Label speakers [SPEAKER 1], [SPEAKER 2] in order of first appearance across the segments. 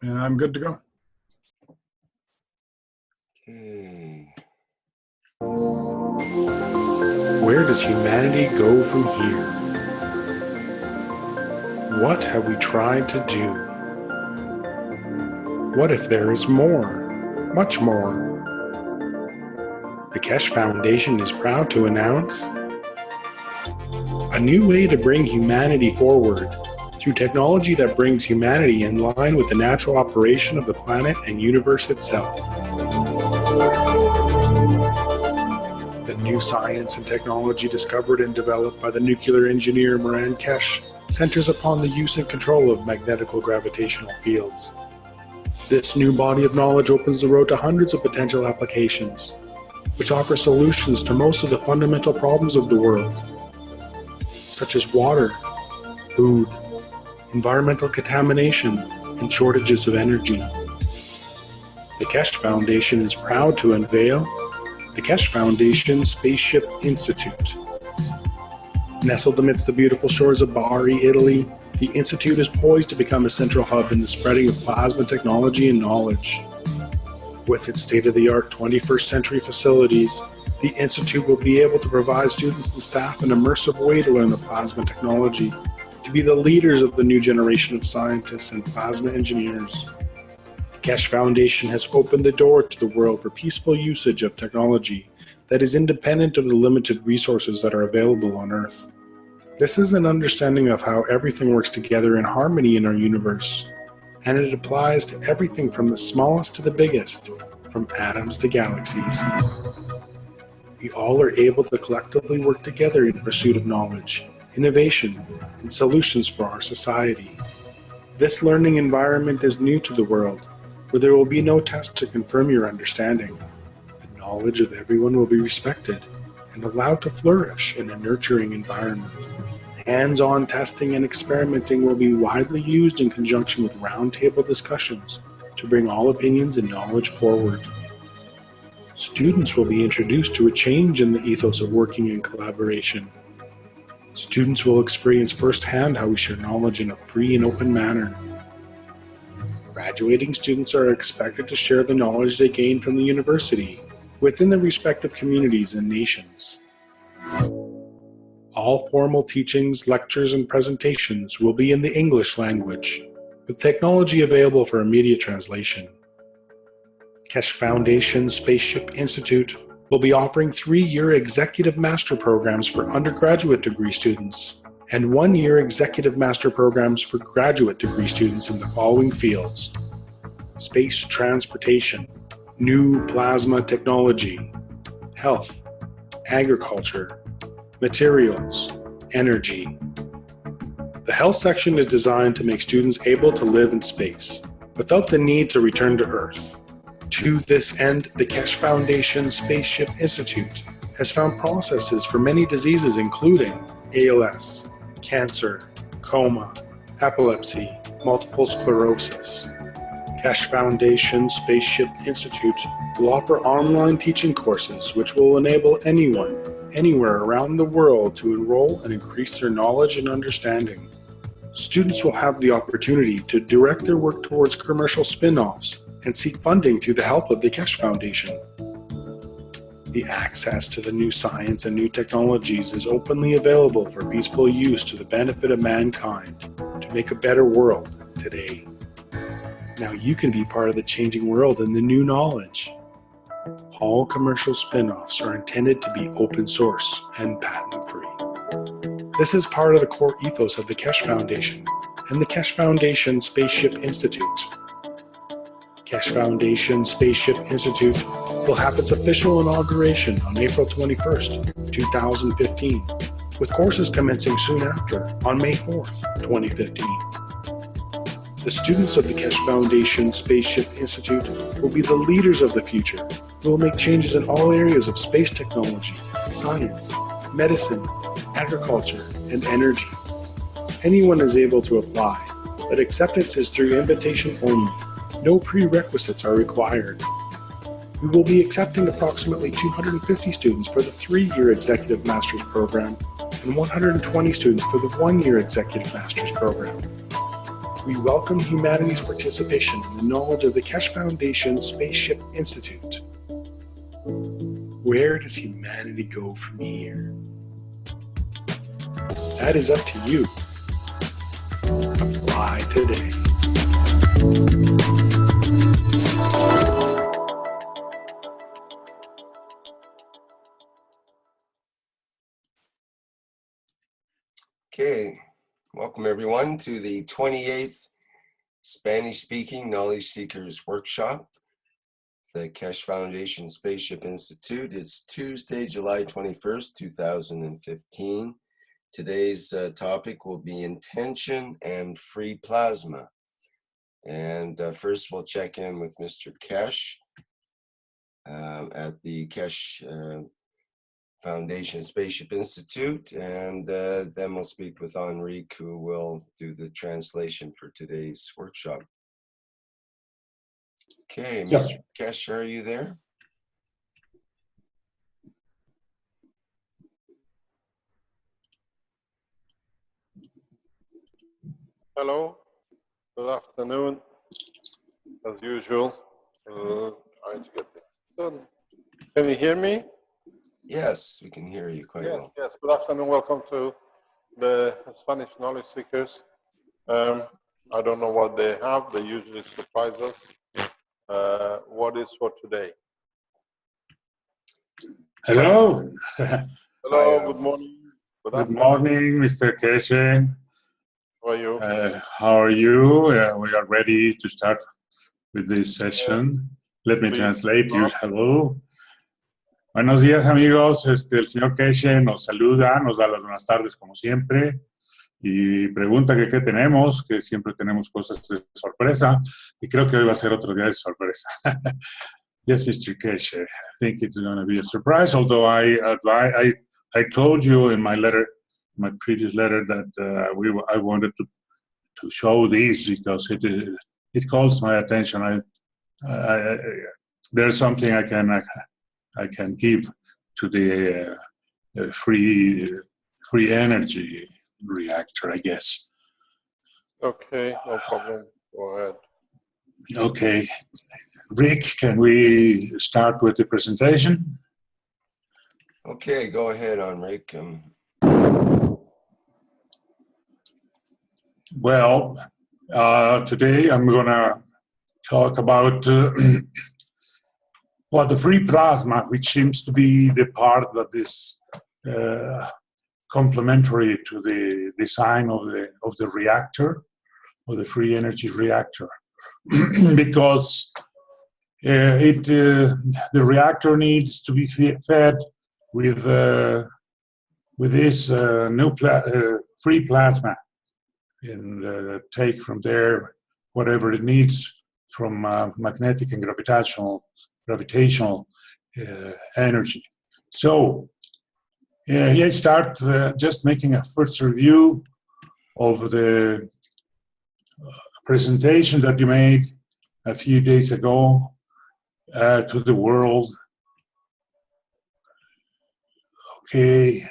[SPEAKER 1] And I'm good to go.
[SPEAKER 2] Okay. Where does humanity go from here? What have we tried to do? What if there is more, much more? The Keshe Foundation is proud to announce a new way to bring humanity forward through technology that brings humanity in line with the natural operation of the planet and universe itself. The new science and technology discovered and developed by the nuclear engineer Moran Keshe centers upon the use and control of magnetical gravitational fields. This new body of knowledge opens the road to hundreds of potential applications, which offer solutions to most of the fundamental problems of the world, such as water, food, environmental contamination, and shortages of energy. The Keshe Foundation is proud to unveil the Keshe Foundation Spaceship Institute. Nestled amidst the beautiful shores of Bari, Italy, the Institute is poised to become a central hub in the spreading of plasma technology and knowledge. With its state-of-the-art 21st century facilities, the Institute will be able to provide students and staff an immersive way to learn the plasma technology, to be the leaders of the new generation of scientists and plasma engineers. The Keshe Foundation has opened the door to the world for peaceful usage of technology that is independent of the limited resources that are available on Earth. This is an understanding of how everything works together in harmony in our universe, and it applies to everything from the smallest to the biggest, from atoms to galaxies. We all are able to collectively work together in pursuit of knowledge, innovation, and solutions for our society. This learning environment is new to the world, where there will be no test to confirm your understanding. The knowledge of everyone will be respected and allowed to flourish in a nurturing environment. Hands-on testing and experimenting will be widely used in conjunction with roundtable discussions to bring all opinions and knowledge forward. Students will be introduced to a change in the ethos of working in collaboration. Students will experience firsthand how we share knowledge in a free and open manner. Graduating students are expected to share the knowledge they gain from the university within their respective communities and nations. All formal teachings, lectures, and presentations will be in the English language, with technology available for immediate translation. Keshe Foundation Spaceship Institute will be offering 3-year executive master programs for undergraduate degree students and 1-year executive master programs for graduate degree students in the following fields: space transportation, new plasma technology, health, agriculture, materials, energy. The health section is designed to make students able to live in space without the need to return to Earth. To this end, the Keshe Foundation Spaceship Institute has found processes for many diseases including ALS, cancer, coma, epilepsy, multiple sclerosis. Keshe Foundation Spaceship Institute will offer online teaching courses which will enable anyone, anywhere around the world to enroll and increase their knowledge and understanding. Students will have the opportunity to direct their work towards commercial spin-offs and seek funding through the help of the Keshe Foundation. The access to the new science and new technologies is openly available for peaceful use to the benefit of mankind to make a better world today. Now you can be part of the changing world and the new knowledge. All commercial spin-offs are intended to be open source and patent-free. This is part of the core ethos of the Keshe Foundation and the Keshe Foundation Spaceship Institute. Keshe Foundation Spaceship Institute will have its official inauguration on April 21st, 2015, with courses commencing soon after on May 4th, 2015. The students of the Keshe Foundation Spaceship Institute will be the leaders of the future who will make changes in all areas of space technology, science, medicine, agriculture, and energy. Anyone is able to apply, but acceptance is through invitation only. No prerequisites are required. We will be accepting approximately 250 students for the 3-year Executive Master's Program and 120 students for the 1-year Executive Master's Program. we welcome humanity's participation in the knowledge of the Keshe Foundation Spaceship Institute. Where does humanity go from here? That is up to you. Apply today.
[SPEAKER 1] Okay, welcome everyone to the 28th Spanish-speaking Knowledge Seekers Workshop, the Keshe Foundation Spaceship Institute. It's Tuesday, July 21st, 2015. Today's topic will be intention and free plasma. And first we'll check in with Mr. Keshe at the Keshe Foundation Spaceship Institute, and then we'll speak with Enrique, who will do the translation for today's workshop. Okay, Mr. Keshe, are you there?
[SPEAKER 3] Hello, good afternoon. As usual, trying to get this done. Can you hear me?
[SPEAKER 1] Yes, we can hear you quite well.
[SPEAKER 3] Yes, good afternoon. Welcome to the Spanish Knowledge Seekers. I don't know what they have. They usually surprise us. What is for today?
[SPEAKER 4] Hello.
[SPEAKER 3] Hello, good morning.
[SPEAKER 4] Good morning, Mr. Keshe.
[SPEAKER 3] How are you?
[SPEAKER 4] How are you? We are ready to start with this session. Let me translate you. Hello. Buenos días, amigos. El señor Keshe nos saluda, nos da las buenas tardes como siempre y pregunta que qué tenemos, que siempre tenemos cosas de sorpresa y creo que hoy va a ser otro día de sorpresa. Yes, Mr. Keshe, I think it's going to be a surprise, although I told you in my letter, my previous letter, that I wanted to show these because it calls my attention. There's something I can give to the free energy reactor, I guess.
[SPEAKER 3] Okay, no problem. Go ahead.
[SPEAKER 4] Okay. Rick, can we start with the presentation?
[SPEAKER 1] Okay, go ahead, Enrique.
[SPEAKER 4] Well, today I'm going to talk about the free plasma, which seems to be the part that is complementary to the design of the reactor, or the free energy reactor, because the reactor needs to be fed with this new free plasma, and take from there whatever it needs from magnetic and gravitational energy. So here I start just making a first review of the presentation that you made a few days ago to the world. Okay.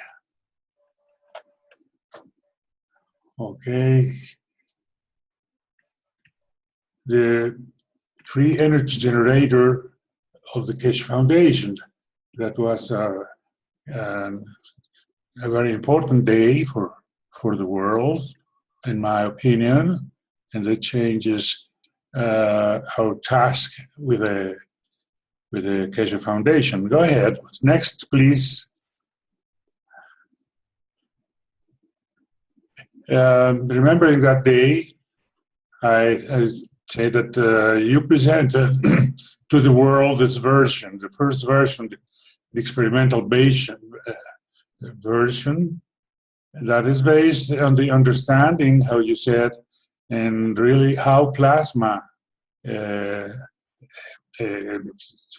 [SPEAKER 4] The free energy generator of the Keshe Foundation. That was a very important day for the world, in my opinion, and it changes our task with the Keshe Foundation. Go ahead. Next, please. Remembering that day, I say that you presented to the world this version, the first version, the experimental version that is based on the understanding, how you said, and really how plasma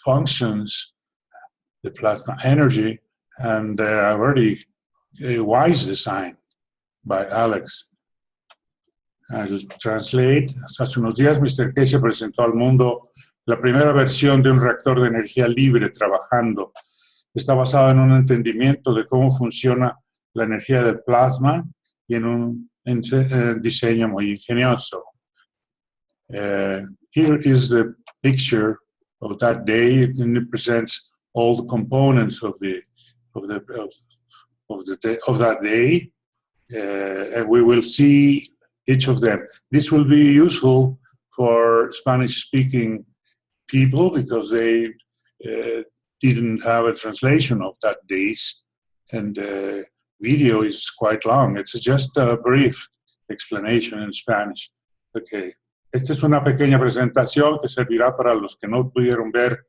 [SPEAKER 4] functions, the plasma energy, and a very wise design by Alex. I'll translate. Hace unos días, Mr. Keshe presentó al mundo la primera versión de un reactor de energía libre trabajando. Está basado en un entendimiento de cómo funciona la energía del plasma y en un diseño muy ingenioso. Here is the picture of that day, and it presents all the components of that day, and we will see each of them. This will be useful for Spanish-speaking people because they didn't have a translation of that days, and the video is quite long. It's just a brief explanation in Spanish. Okay. Esta es una pequeña presentación que servirá para los que no pudieron ver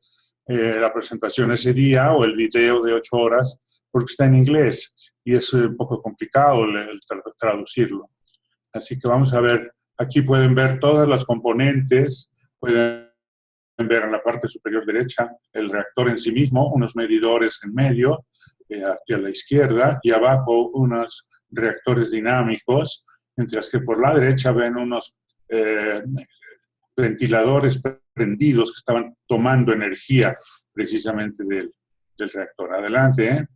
[SPEAKER 4] la presentación ese día o el video de 8 horas, porque está en inglés y es un poco complicado el traducirlo. Así que vamos a ver, aquí pueden ver todas las componentes, pueden ver en la parte superior derecha el reactor en sí mismo, unos medidores en medio, aquí a la izquierda, y abajo unos reactores dinámicos, mientras que por la derecha ven unos ventiladores prendidos que estaban tomando energía precisamente del reactor. Adelante.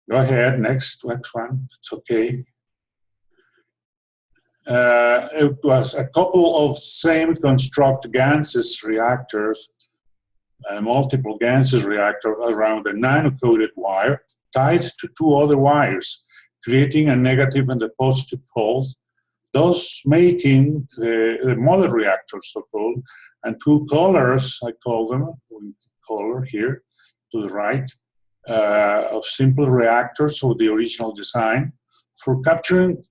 [SPEAKER 4] Go ahead, next one, it's okay. It was a couple of same-construct gases reactors, multiple gases reactor around a nano-coated wire tied to 2 other wires, creating a negative and a positive poles, thus making the mother reactors, so-called, and 2 colors, I call them, color here to the right, of simple reactors of the original design for capturing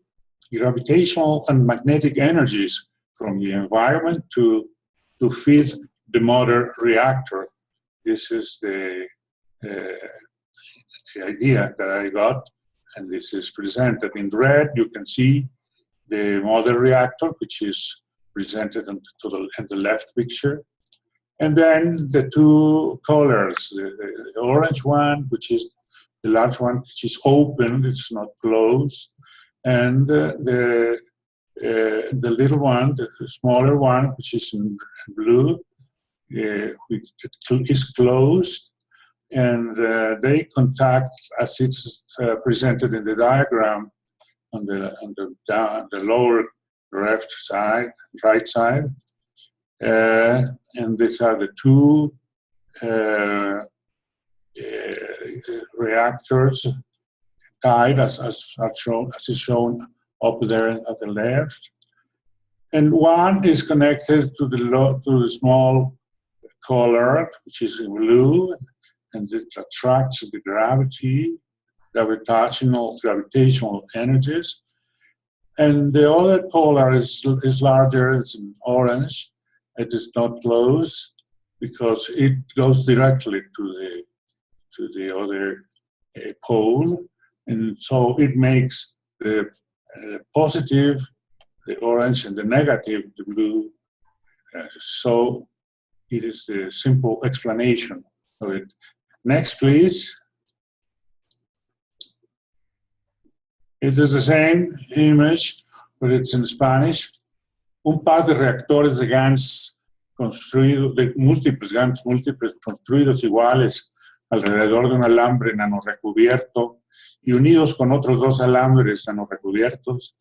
[SPEAKER 4] gravitational and magnetic energies from the environment to feed the mother reactor. This is the idea that I got, and this is presented in red. You can see the mother reactor, which is presented in the left picture. And then the 2 colors, the orange one, which is the large one, which is open, it's not closed, and the little one, the smaller one, which is in blue, which is closed, and they contact, as it's presented in the diagram, on the lower left side, right side, and these are the 2 reactors tied as is shown up there at the left, and one is connected to the small collar, which is in blue, and it attracts the gravitational energies, and the other collar is larger. It's in orange. It is not closed because it goes directly to the other pole, and so it makes the positive, the orange, and the negative, the blue. So it is the simple explanation of it. Next, please. It is the same image, but it's in Spanish. Un par de reactores de GANs construidos, de múltiples GANs múltiples construidos iguales alrededor de un alambre nanorecubierto y unidos con otros 2 alambres nanorecubiertos,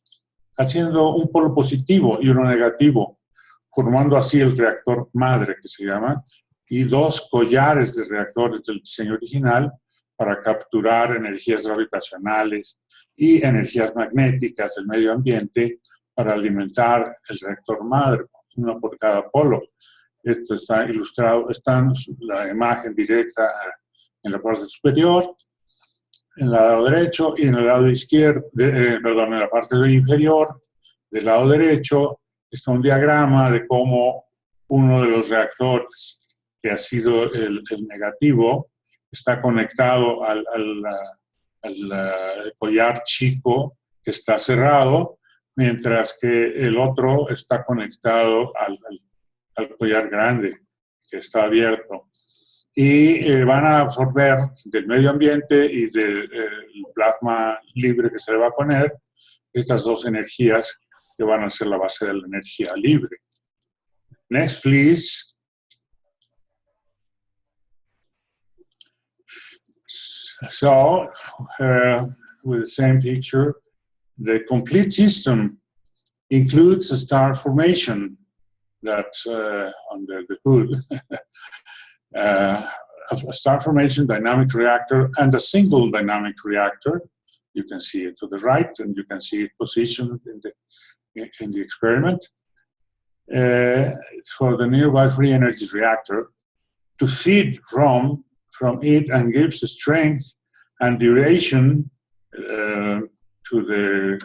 [SPEAKER 4] haciendo un polo positivo y uno negativo, formando así el reactor madre, que se llama, y 2 collares de reactores del diseño original para capturar energías gravitacionales y energías magnéticas del medio ambiente para alimentar el reactor madre, uno por cada polo. Esto está ilustrado, está la imagen directa en la parte superior, en el lado derecho, y en el lado izquierdo, perdón, en la parte inferior del lado derecho está un diagrama de cómo uno de los reactores, que ha sido el negativo, está conectado al collar chico, que está cerrado, mientras que el otro está conectado al collar grande, que está abierto. Y van a absorber del medio ambiente y del plasma libre que se le va a poner estas 2 energías que van a ser la base de la energía libre. Next, please. So, with the same picture, the complete system includes a star formation that's under the hood. A star formation dynamic reactor and a single dynamic reactor. You can see it to the right, and you can see it positioned in the experiment. For the nearby free energy reactor to feed from it and gives the strength and duration to the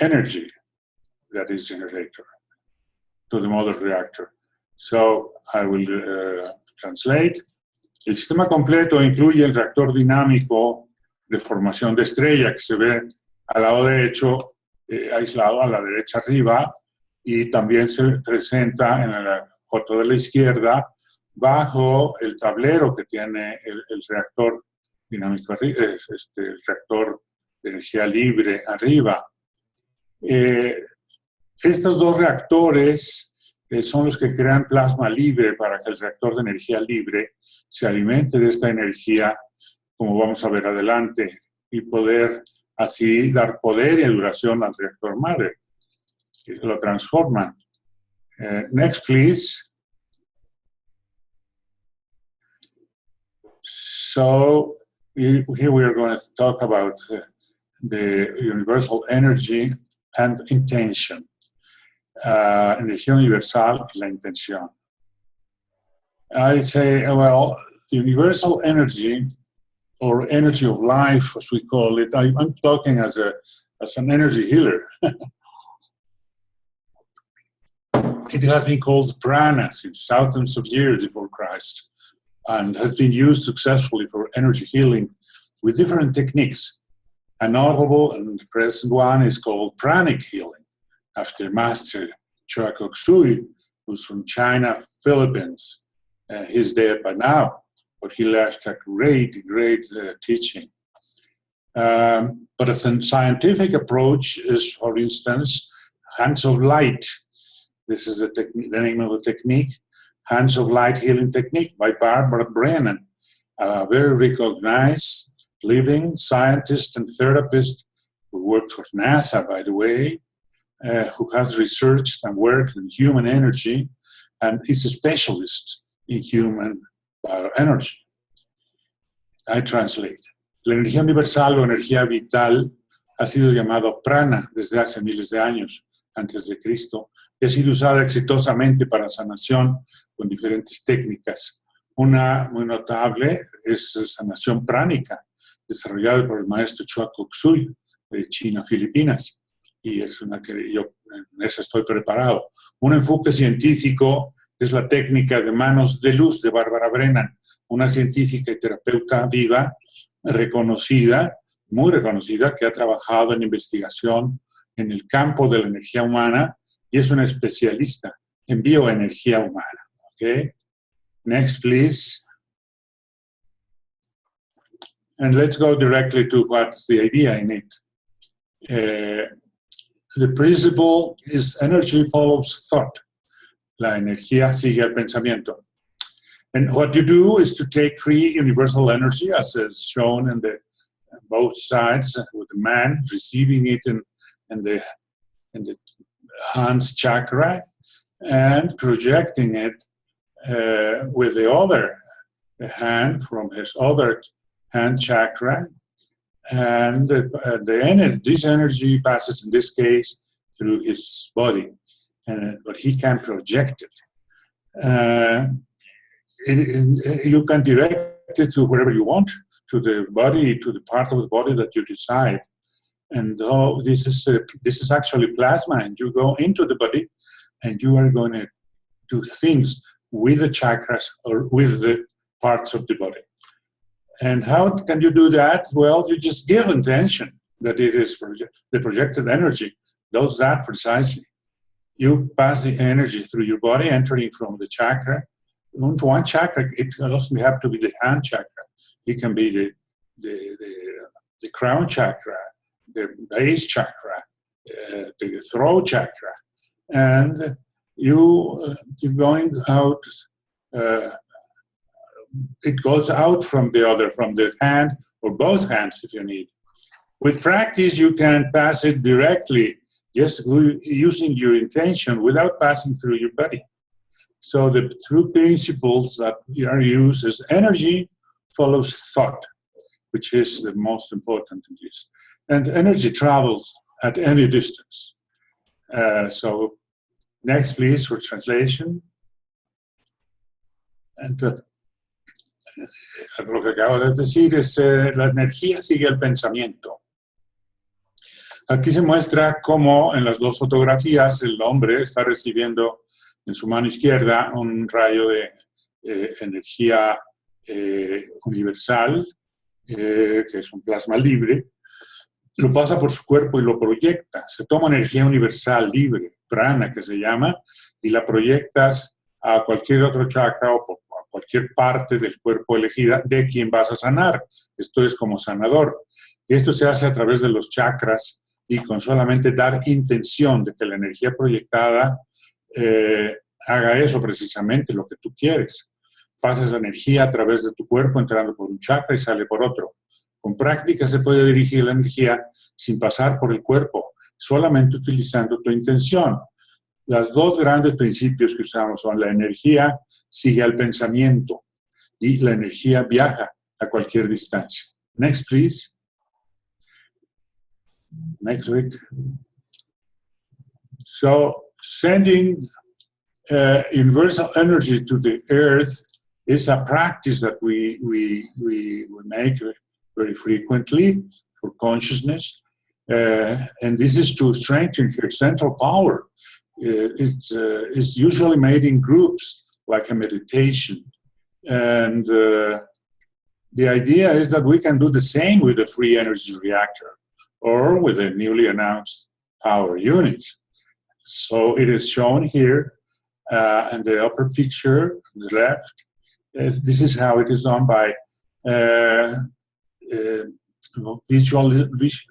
[SPEAKER 4] energy that is generated to the mother reactor. So I will translate. El sistema completo incluye el reactor dinámico de formación de estrella que se ve al lado derecho, aislado a la derecha arriba, y también se presenta en la foto de la izquierda bajo el tablero que tiene el reactor dinámico, el reactor de energía libre arriba. Estos dos reactores son los que crean plasma libre para que el reactor de energía libre se alimente de esta energía, como vamos a ver adelante, y poder así dar poder y duración al reactor madre. Lo transforma. Next, please. So here we are going to talk about the universal energy and intention. Energía universal y la intención. I'd say, well, the universal energy, or energy of life, as we call it, I'm talking as an energy healer. It has been called prana since thousands of years before Christ, and has been used successfully for energy healing with different techniques. A notable and present one is called pranic healing, after Master Choa Kok Sui, who's from China, Philippines. He's dead by now, but he left a great teaching. But a scientific approach is, for instance, hands of light. This is the name of the technique, Hands of Light Healing Technique by Barbara Brennan, a very recognized living scientist and therapist who works for NASA, by the way, who has researched and worked in human energy and is a specialist in human bioenergy. I translate. La energía universal o energía vital ha sido llamado prana desde hace miles de años antes de Cristo, y ha sido usada exitosamente para sanación con diferentes técnicas. Una muy notable es sanación pránica, desarrollada por el maestro Choa Kok Sui de China, Filipinas, y es una que yo en esa estoy preparado. Un enfoque científico es la técnica de manos de luz de Barbara Brennan, una científica y terapeuta viva, reconocida, muy reconocida, que ha trabajado en investigación en el campo de la energía humana y es una especialista en bioenergía humana. Okay? Next, please. And let's go directly to what's the idea in it. The principle is energy follows thought. La energía sigue al pensamiento. And what you do is to take free universal energy, as is shown in both sides, with the man receiving it in the hands chakra and projecting it with the other hand from his other hand chakra, and this energy passes in this case through his body, but he can project it. You can direct it to wherever you want, to the body, to the part of the body that you decide. And this is actually plasma, and you go into the body, and you are going to do things with the chakras or with the parts of the body. And how can you do that? Well, you just give intention that it is the projected energy does that precisely. You pass the energy through your body, entering from the chakra. Into one chakra, it doesn't have to be the hand chakra. It can be the crown chakra, the base chakra, the throat chakra, and you're going out. It goes out from the hand or both hands if you need. With practice, you can pass it directly just using your intention without passing through your body. So the two principles that are used is energy follows thought, which is the most important in this. And energy travels at any distance. So next, please, for translation. And lo que acabo de decir es la energía sigue el pensamiento. Aquí se muestra cómo en las dos fotografías el hombre está recibiendo en su mano izquierda un rayo de energía universal, que es un plasma libre, lo pasa por su cuerpo y lo proyecta. Se toma energía universal libre, prana que se llama, y la proyectas a cualquier otro chakra o a cualquier parte del cuerpo elegida de quien vas a sanar. Esto es como sanador. Esto se hace a través de los chakras y con solamente dar intención de que la energía proyectada haga eso precisamente, lo que tú quieres. Pasas la energía a través de tu cuerpo entrando por un chakra y sale por otro. Con práctica se puede dirigir la energía sin pasar por el cuerpo, solamente utilizando tu intención. Los dos grandes principios que usamos son la energía sigue al pensamiento y la energía viaja a cualquier distancia. Next, please. Next week. So sending universal energy to the earth is a practice that we make very frequently for consciousness. And this is to strengthen her central power. It's usually made in groups, like a meditation. And the idea is that we can do the same with a free energy reactor or with a newly announced power unit. So it is shown here in the upper picture on the left. This is how it is done by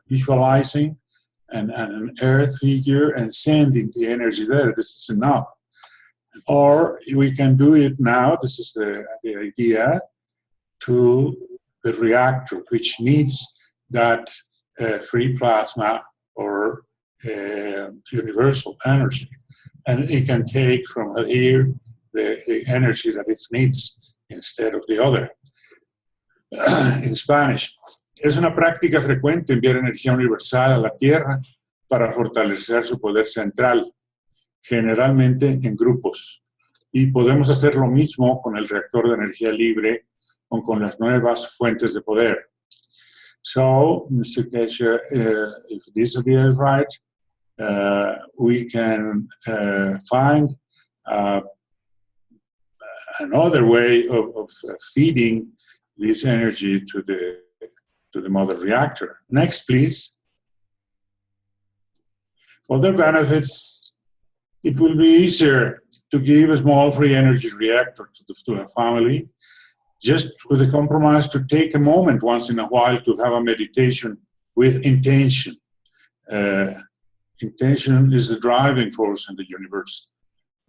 [SPEAKER 4] visualizing an earth figure and sending the energy there. This is enough. Or we can do it now, this is the idea, to the reactor, which needs that free plasma or universal energy. And it can take from here the energy that it needs instead of the other. In Spanish, es una práctica frecuente enviar energía universal a la Tierra para fortalecer su poder central, generalmente en grupos. Y podemos hacer lo mismo con el reactor de energía libre o con las nuevas fuentes de poder. So, Mr. Keshe, if this idea is right, we can find another way of feeding this energy to the mother reactor. Next, please. Other benefits, it will be easier to give a small free energy reactor to a family, just with a compromise to take a moment once in a while to have a meditation with intention. Intention is the driving force in the universe.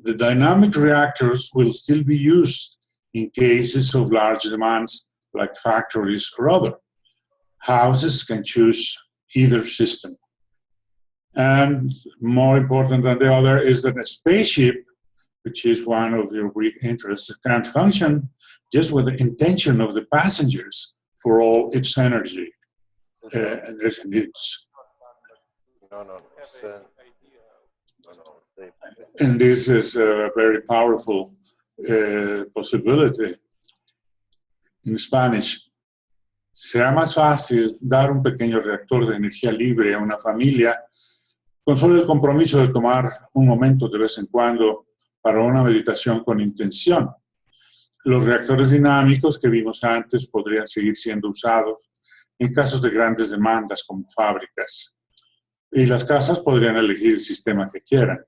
[SPEAKER 4] The dynamic reactors will still be used in cases of large demands like factories or other. Houses can choose either system. And more important than the other is that a spaceship, which is one of your great interests, can function just with the intention of the passengers for all its energy and its needs. And this is a very powerful possibility. In Spanish, será más fácil dar un pequeño reactor de energía libre a una familia con solo el compromiso de tomar un momento de vez en cuando para una meditación con intención. Los reactores dinámicos que vimos antes podrían seguir siendo usados en casos de grandes demandas como fábricas. Y las casas podrían elegir el sistema que quieran.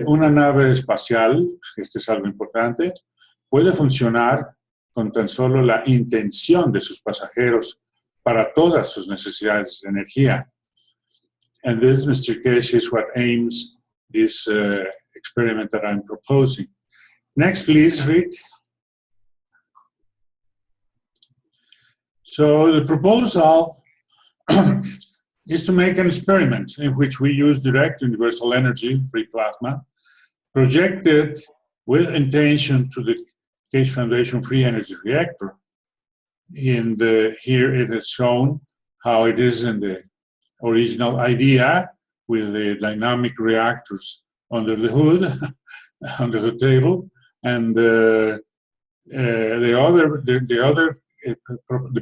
[SPEAKER 4] Una nave espacial, este es algo importante, puede funcionar con tan solo la intención de sus pasajeros para todas sus necesidades de energía. And this, Mr. Keshe, is what aims this experiment that I'm proposing. Next, please, Rick. So the proposal is to make an experiment in which we use direct universal energy, free plasma, projected with intention to the Keshe Foundation Free Energy Reactor. Here it is shown how it is in the original idea with the dynamic reactors under the hood, under the table, and the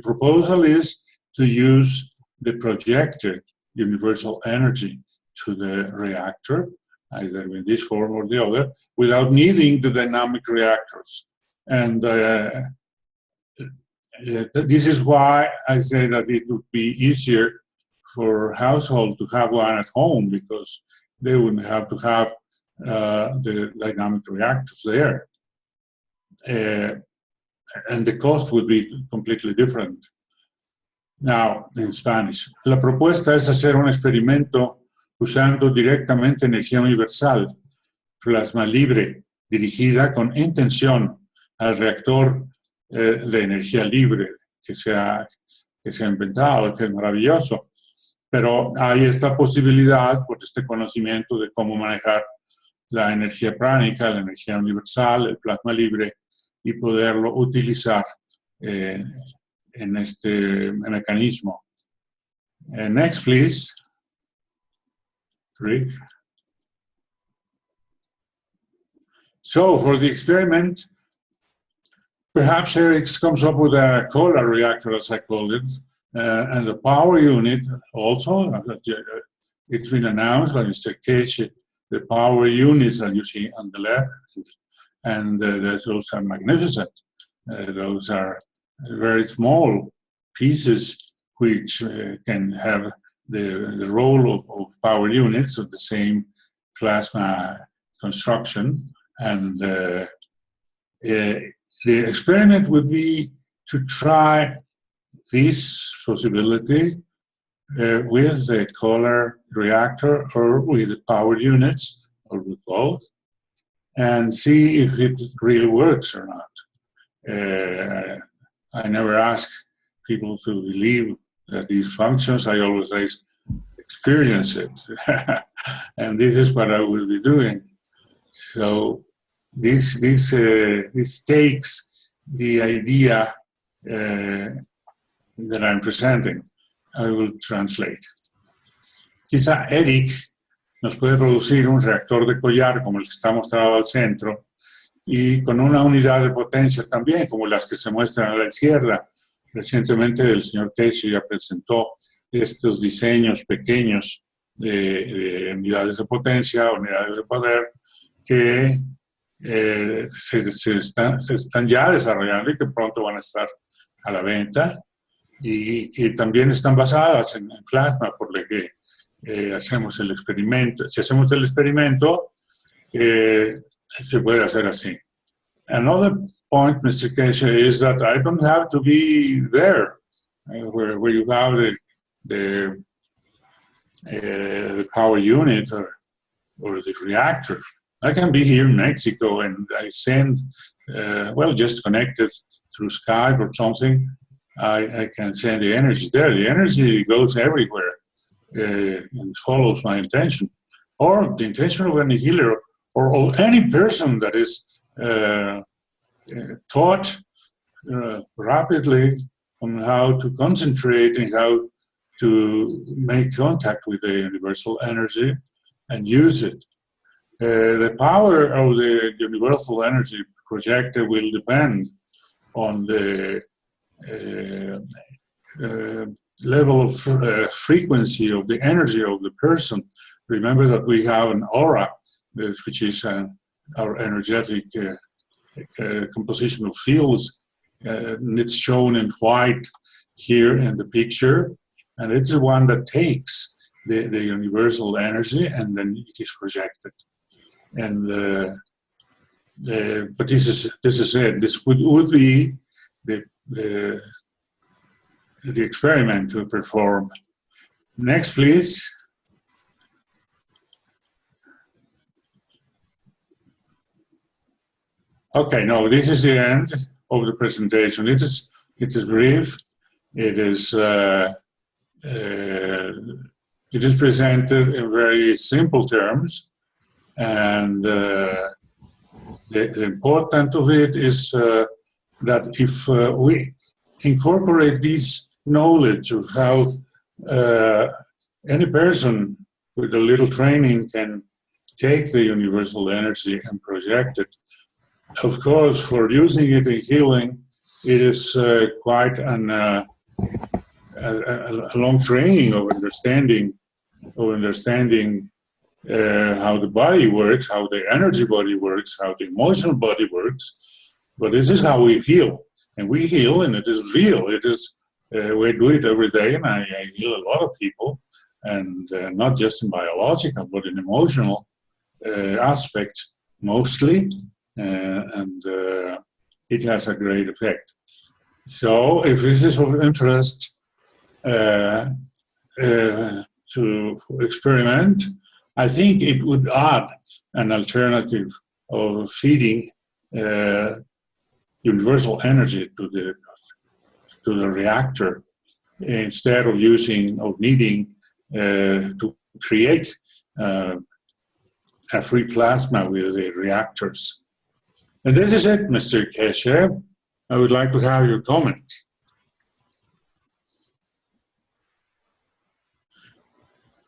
[SPEAKER 4] proposal is to use the projected universal energy to the reactor, either in this form or the other, without needing the dynamic reactors. And this is why I say that it would be easier for households to have one at home, because they wouldn't have to have the dynamic reactors there. And the cost would be completely different. Now, in Spanish. La propuesta es hacer un experimento usando directamente energía universal, plasma libre, dirigida con intención al reactor de energía libre que se ha inventado, que es maravilloso. Pero hay esta posibilidad, por este conocimiento de cómo manejar la energía pránica, la energía universal, el plasma libre, y poderlo utilizar en este mecanismo. Next, please. Rick. So, for the experiment, perhaps Eric comes up with a Kohler reactor, as I called it, and the power unit also. It's been announced by Mr. Keshe, the power units that you see on the left, and those are magnificent. Those are very small pieces which can have the role of power units of the same plasma construction. And the experiment would be to try this possibility with the Kohler reactor or with the power units or with both, and see if it really works or not. I never ask people to believe that these functions. I always say, experience it. And this is what I will be doing. So this takes the idea that I'm presenting. I will translate. Quizá Eric nos puede producir un reactor de collar como el que está mostrado al centro y con una unidad de potencia también como las que se muestran a la izquierda. Recientemente el señor Keshe ya presentó estos diseños pequeños de unidades de potencia, unidades de poder que se están ya desarrollando y que pronto van a estar a la venta y que también están basadas en plasma, por lo que hacemos el experimento. Si hacemos el experimento, se puede hacer así. Another point, Mr. Keshe, is that I don't have to be there where you have the power unit or the reactor. I can be here in Mexico and I send, just connected through Skype or something. I can send the energy there. The energy goes everywhere and follows my intention, or the intention of any healer, or any person that is taught rapidly on how to concentrate and how to make contact with the universal energy and use it. The power of the universal energy projected will depend on the level of frequency of the energy of the person. Remember that we have an aura, which is our energetic composition of fields. And it's shown in white here in the picture. And it's the one that takes the universal energy and then it is projected. And but this is it. This would be the experiment to perform. Next, please. Okay, no, this is the end of the presentation. It is brief. It is it is presented in very simple terms, and the important of it is that if we incorporate this knowledge of how any person with a little training can take the universal energy and project it. Of course, for using it in healing, it is quite a long training of understanding how the body works, how the energy body works, how the emotional body works. But this is how we heal, and we heal, and it is real. It is we do it every day, and I heal a lot of people, and not just in biological, but in emotional aspect mostly, and it has a great effect. So, if this is of interest to experiment, I think it would add an alternative of feeding universal energy to the reactor instead of needing to create a free plasma with the reactors. And this is it, Mr. Keshe. I would like to have your comment.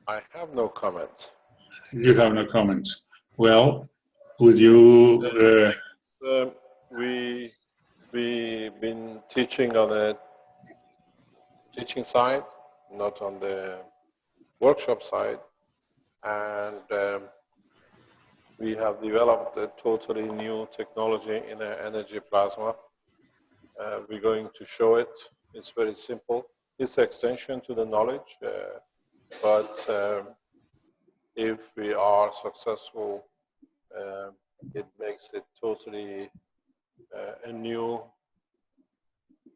[SPEAKER 3] I have no comment.
[SPEAKER 4] You have no comments. Well, would you...
[SPEAKER 3] We've been teaching on the teaching side, not on the workshop side, and we have developed a totally new technology in the energy plasma. We're going to show it. It's very simple. It's an extension to the knowledge, but if we are successful, it makes it totally a new,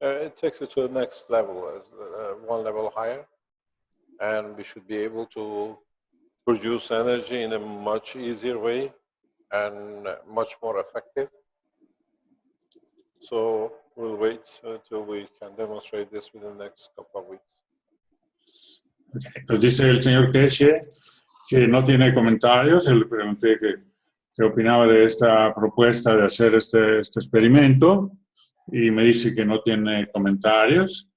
[SPEAKER 3] it takes it to the next level, one level higher, and we should be able to produce energy in a much easier way and much more effective. So we'll wait until we can demonstrate this within the next couple of weeks.
[SPEAKER 4] Okay. Nos dice el señor Keshe que no tiene comentarios. Yo le pregunté qué opinaba de esta propuesta de hacer este experimento y me dice que no tiene comentarios,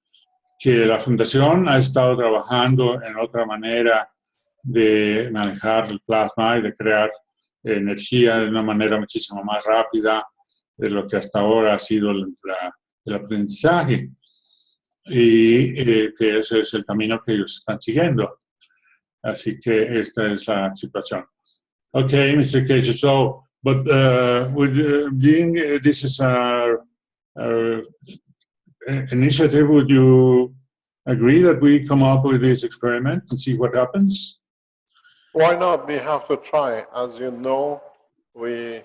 [SPEAKER 4] que la fundación ha estado trabajando en otra manera de manejar el plasma y de crear energía de una manera muchísimo más rápida de lo que hasta ahora ha sido el aprendizaje, y que ese es el camino que ellos están siguiendo. Así que esta es la situación. Okay, Mr. Keshe, so, but being this is our initiative, would you agree that we come up with this experiment and see what happens?
[SPEAKER 3] Why not? We have to try. As you know, we're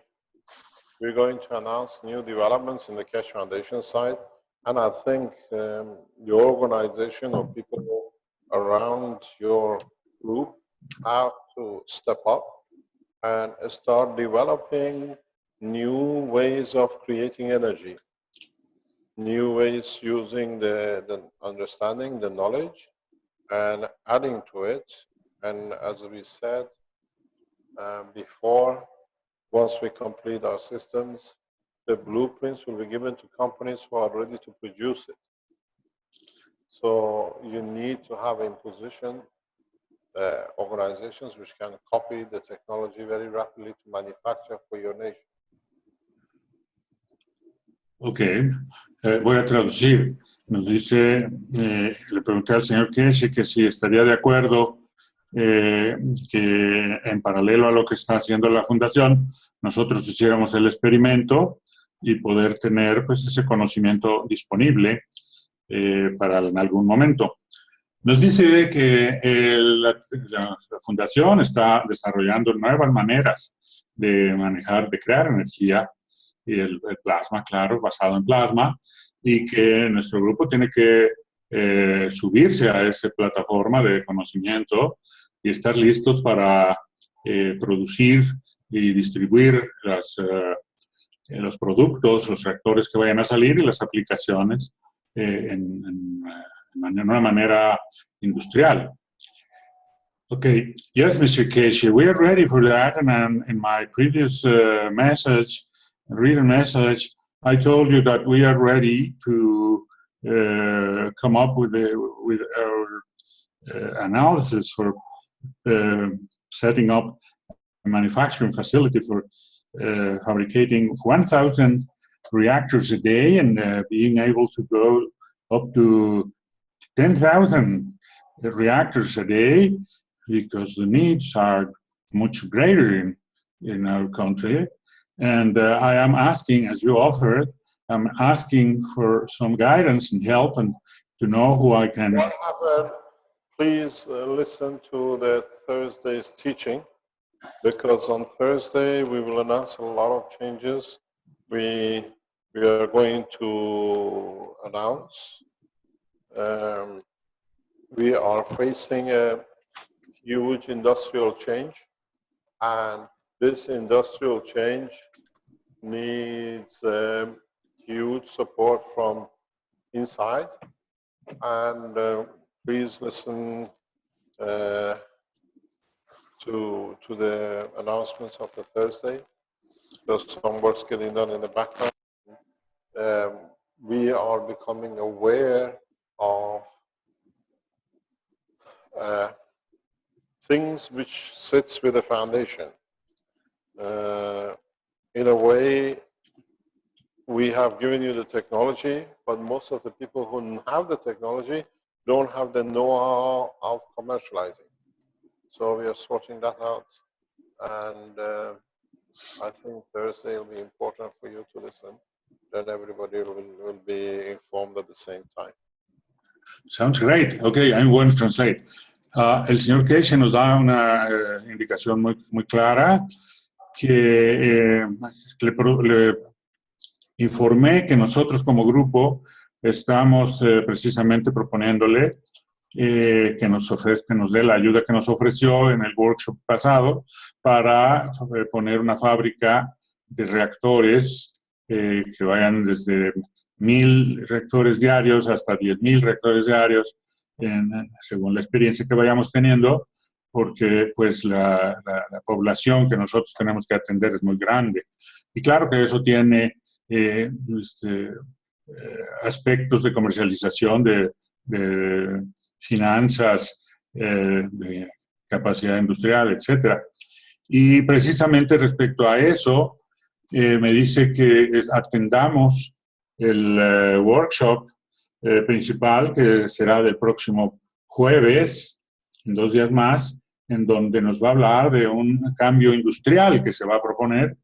[SPEAKER 3] going to announce new developments in the Keshe Foundation side, and I think your organization or people around your group have to step up and start developing new ways of creating energy, new ways using the understanding, the knowledge, and adding to it. And as we said before, once we complete our systems, the blueprints will be given to companies who are ready to produce it. So you need to have in position organizations which can copy the technology very rapidly to manufacture for your nation.
[SPEAKER 4] Ok, voy a traducir. Nos dice, le pregunté al señor Keshe que si estaría de acuerdo que en paralelo a lo que está haciendo la fundación, nosotros hiciéramos el experimento y poder tener pues ese conocimiento disponible para en algún momento. Nos dice que la fundación está desarrollando nuevas maneras de manejar, de crear energía, y el plasma, claro, basado en plasma, y que nuestro grupo tiene que subirse a esa plataforma de conocimiento y estar listos para producir y distribuir los productos, los reactores que vayan a salir y las aplicaciones de una manera industrial. Okay, yes, Mr. Keshe, we are ready for that. And in my previous written message, I told you that we are ready to come up with our analysis for setting up a manufacturing facility for fabricating 1,000 reactors a day and being able to go up to 10,000 reactors a day, because the needs are much greater in our country. And I am asking, as you offered, I'm asking for some guidance and help and to know who I can.
[SPEAKER 3] What happened? Please listen to the Thursday's teaching, because on Thursday we will announce a lot of changes. We are going to announce we are facing a huge industrial change, and this industrial change needs huge support from inside. And please listen to the announcements of the Thursday. There's some work's getting done in the background. We are becoming aware of things which sits with the foundation. In a way, we have given you the technology, but most of the people who have the technology don't have the know-how of commercializing. So we are sorting that out. And I think Thursday will be important for you to listen. Then everybody will be informed at the same time.
[SPEAKER 4] Sounds great. Okay, I'm going to translate. El señor Keshe nos da una indicación muy clara que le informé que nosotros como grupo estamos precisamente proponiéndole que nos dé la ayuda que nos ofreció en el workshop pasado para poner una fábrica de reactores que vayan desde 1,000 reactores diarios hasta 10,000 reactores diarios, según la experiencia que vayamos teniendo, porque pues la población que nosotros tenemos que atender es muy grande. Y claro que eso tiene aspectos de comercialización, de finanzas, de capacidad industrial, etc. Y precisamente respecto a eso, me dice que atendamos el workshop principal, que será del próximo jueves, en 2 días más, en donde nos va a hablar de un cambio industrial que se va a proponer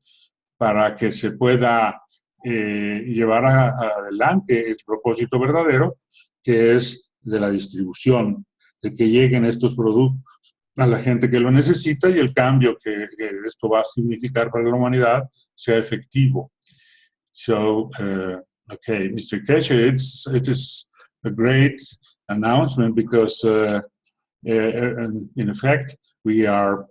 [SPEAKER 4] para que se pueda llevar adelante el propósito verdadero, que es de la distribución, de que lleguen estos productos a la gente que lo necesita y el cambio que esto va a significar para la humanidad sea efectivo. So, okay, Mr. Keshe, it is a great announcement because, in effect, we have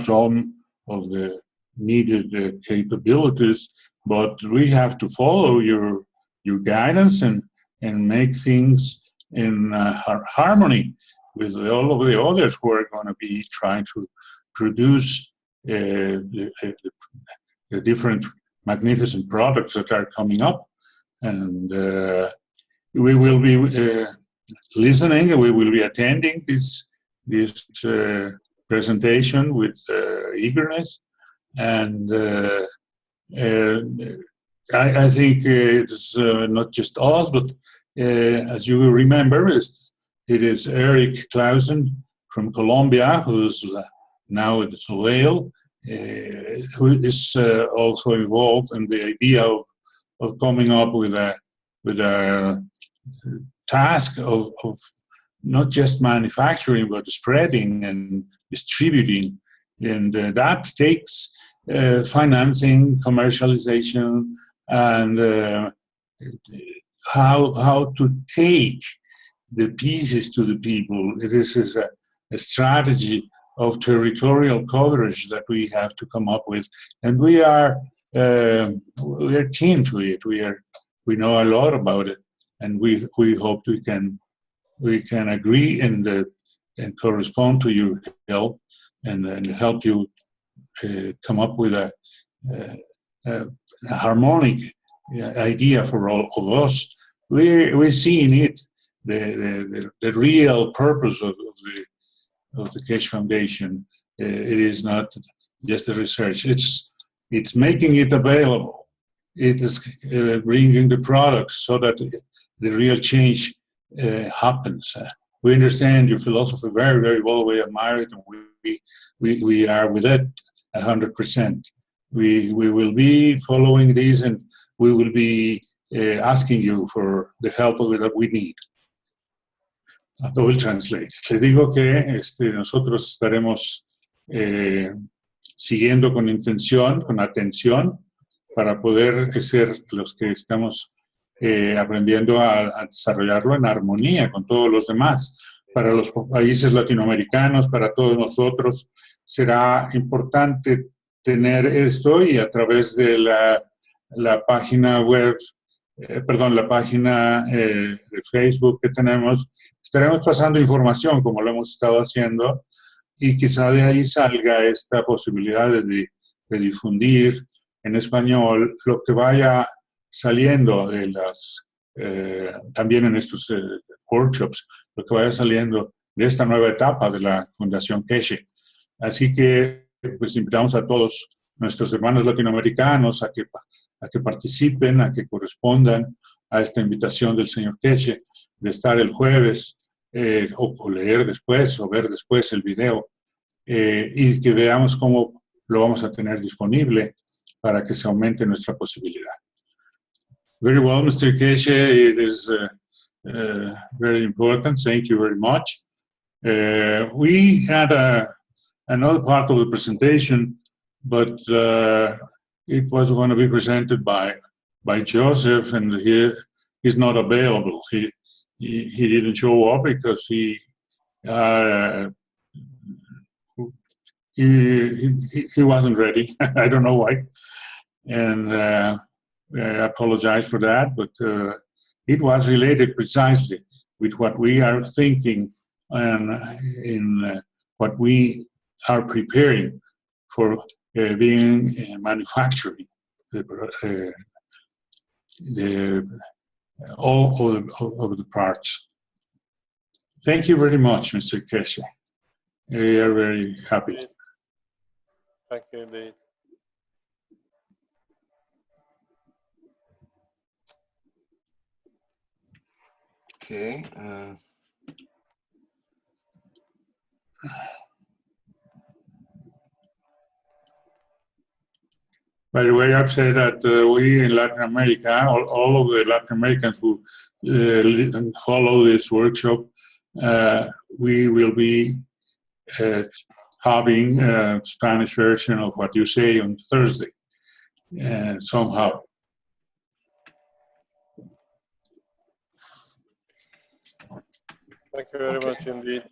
[SPEAKER 4] some of the needed capabilities, but we have to follow your guidance and make things in harmony with all of the others who are going to be trying to produce the different magnificent products that are coming up. And we will be listening, and we will be attending this presentation with eagerness. And I think it's not just us, but as you will remember, it is Eric Clausen from Colombia, who's now at Soleil, who is also involved in the idea of coming up with a task of not just manufacturing, but spreading and distributing. And that takes financing, commercialization, and how to take the pieces to the people. This is a strategy of territorial coverage that we have to come up with, and we are keen to it. We know a lot about it, and we hope we can agree in the and correspond to your help and help you come up with a harmonic idea for all of us. We're seeing it, the real purpose of the Keshe Foundation. It is not just the research. It's making it available. It is bringing the products so that the real change happens. We understand your philosophy very, very well. We admire it, and we are with it 100%. We will be following this, and we will be asking you for the help that we need. I will translate. Les digo que nosotros estaremos siguiendo con intención, con atención, para poder ser los que estamos aprendiendo a desarrollarlo en armonía con todos los demás. Para los países latinoamericanos, para todos nosotros, será importante tener esto, y a través de la página web, la página de Facebook que tenemos, estaremos pasando información como lo hemos estado haciendo, y quizá de ahí salga esta posibilidad de difundir en español lo que vaya saliendo de también en estos workshops, lo que vaya saliendo de esta nueva etapa de la Fundación Keshe. Así que pues invitamos a todos nuestros hermanos latinoamericanos a que participen, a que correspondan a esta invitación del señor Keshe de estar el jueves o leer después o ver después el video, y que veamos cómo lo vamos a tener disponible para que se aumente nuestra posibilidad. Very well, Mr. Keshe, it is very important. Thank you very much. We had another part of the presentation, but it was going to be presented by Joseph, and he's not available. He didn't show up because he wasn't ready. I don't know why, and I apologize for that, but it was related precisely with what we are thinking and in what we are preparing for being manufacturing all of the parts. Thank you very much, Mr. Keshe. We are very happy.
[SPEAKER 3] Thank you indeed.
[SPEAKER 1] Okay.
[SPEAKER 4] By the way, I'd say that we in Latin America, all of the Latin Americans who follow this workshop, we will be having a Spanish version of what you say on Thursday, somehow.
[SPEAKER 3] Thank you very much indeed.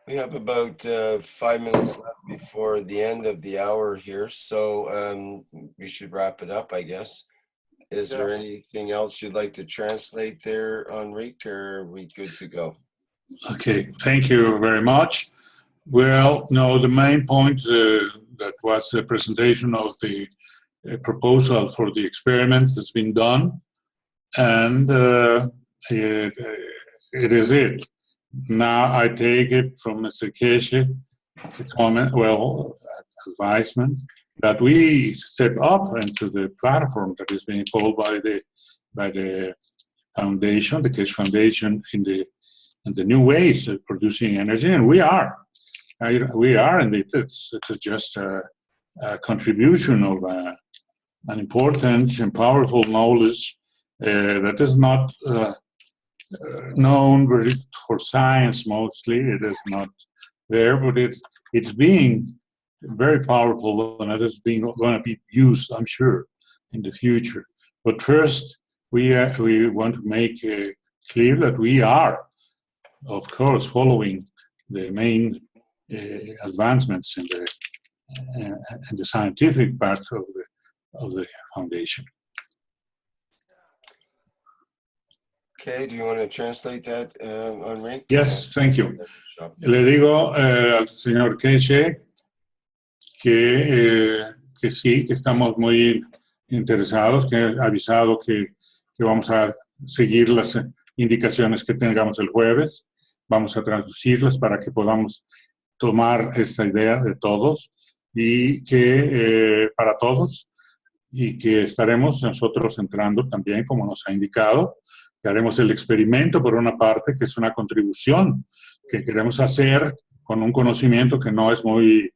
[SPEAKER 1] We have about 5 minutes left before the end of the hour here, so we should wrap it up, I guess. Is there anything else you'd like to translate there, Enrique, or are we good to go?
[SPEAKER 4] Okay, thank you very much. Well, no, the main point that was the presentation of the proposal for the experiment has been done, and it is it. Now I take it from Mr. Keshe, the comment, advisement, that we step up into the platform that is being called by the foundation, the Keshe Foundation, in the new ways of producing energy, and we are. And it's just a contribution of an important and powerful knowledge that is not known for science mostly. It is not there, but it's being very powerful, and it is going to be used, I'm sure, in the future. But first, we want to make clear that we are, of course, following the main advancements in the scientific part of the foundation.
[SPEAKER 1] Okay, do you want to translate that, Enrique?
[SPEAKER 4] Yes, thank you. Le digo al señor Keshe que sí, que estamos muy interesados, que he avisado que vamos a seguir las indicaciones que tengamos el jueves, vamos a traducirlas para que podamos tomar esta idea de todos y que para todos, y que estaremos nosotros entrando también, como nos ha indicado, que haremos el experimento por una parte, que es una contribución que queremos hacer con un conocimiento que no es muy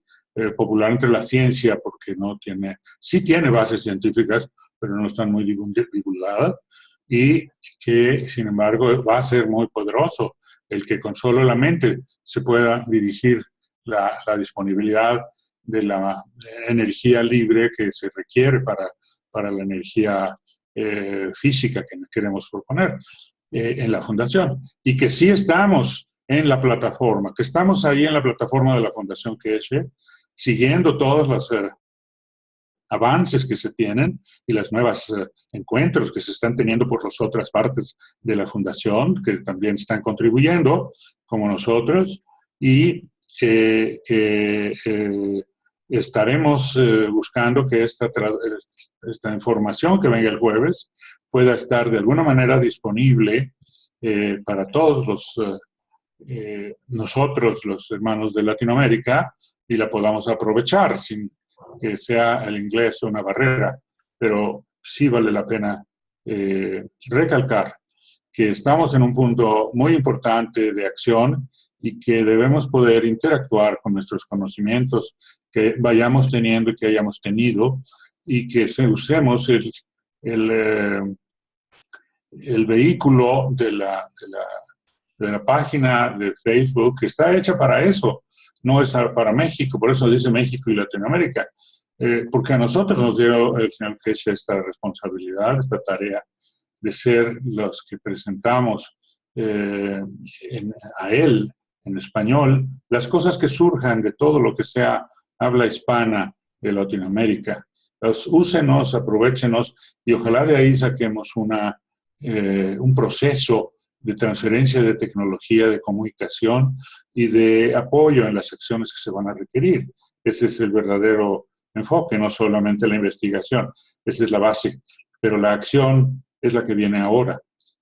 [SPEAKER 4] popular entre la ciencia, porque no tiene, sí tiene bases científicas, pero no están muy divulgadas, y que, sin embargo, va a ser muy poderoso el que con solo la mente se pueda dirigir la disponibilidad de la energía libre que se requiere para la energía física que queremos proponer en la fundación. Y que sí estamos en la plataforma, que estamos ahí en la plataforma de la Fundación Keshe, siguiendo todos los avances que se tienen y los nuevos encuentros que se están teniendo por las otras partes de la fundación, que también están contribuyendo, como nosotros, y estaremos buscando que esta información que venga el jueves pueda estar de alguna manera disponible para todos nosotros, los hermanos de Latinoamérica, y la podamos aprovechar sin que sea el inglés una barrera. Pero sí vale la pena recalcar que estamos en un punto muy importante de acción y que debemos poder interactuar con nuestros conocimientos que vayamos teniendo y que hayamos tenido, y que usemos el vehículo de la página de Facebook, que está hecha para eso, no es para México, por eso dice México y Latinoamérica, porque a nosotros nos dio el señor Keshe esta responsabilidad, esta tarea de ser los que presentamos a él en español las cosas que surjan de todo lo que sea habla hispana de Latinoamérica. Úsenos, aprovéchenos, y ojalá de ahí saquemos un proceso de transferencia de tecnología, de comunicación y de apoyo en las acciones que se van a requerir. Ese es el verdadero enfoque, no solamente la investigación, esa es la base, pero la acción es la que viene ahora.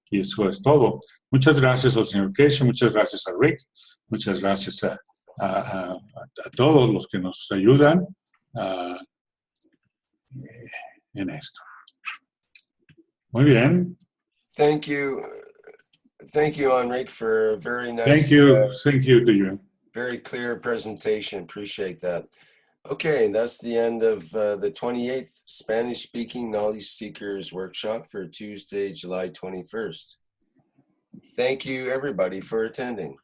[SPEAKER 4] Y eso es todo. Muchas gracias al señor Keshe, muchas gracias a Rick, muchas gracias a todos los que nos ayudan en esto. Muy bien.
[SPEAKER 1] Thank you, Enrique, for a very nice.
[SPEAKER 4] Thank you to you.
[SPEAKER 1] Very clear presentation. Appreciate that. Okay, that's the end of the 28th Spanish-speaking Knowledge Seekers Workshop for Tuesday, July 21st. Thank you, everybody, for attending.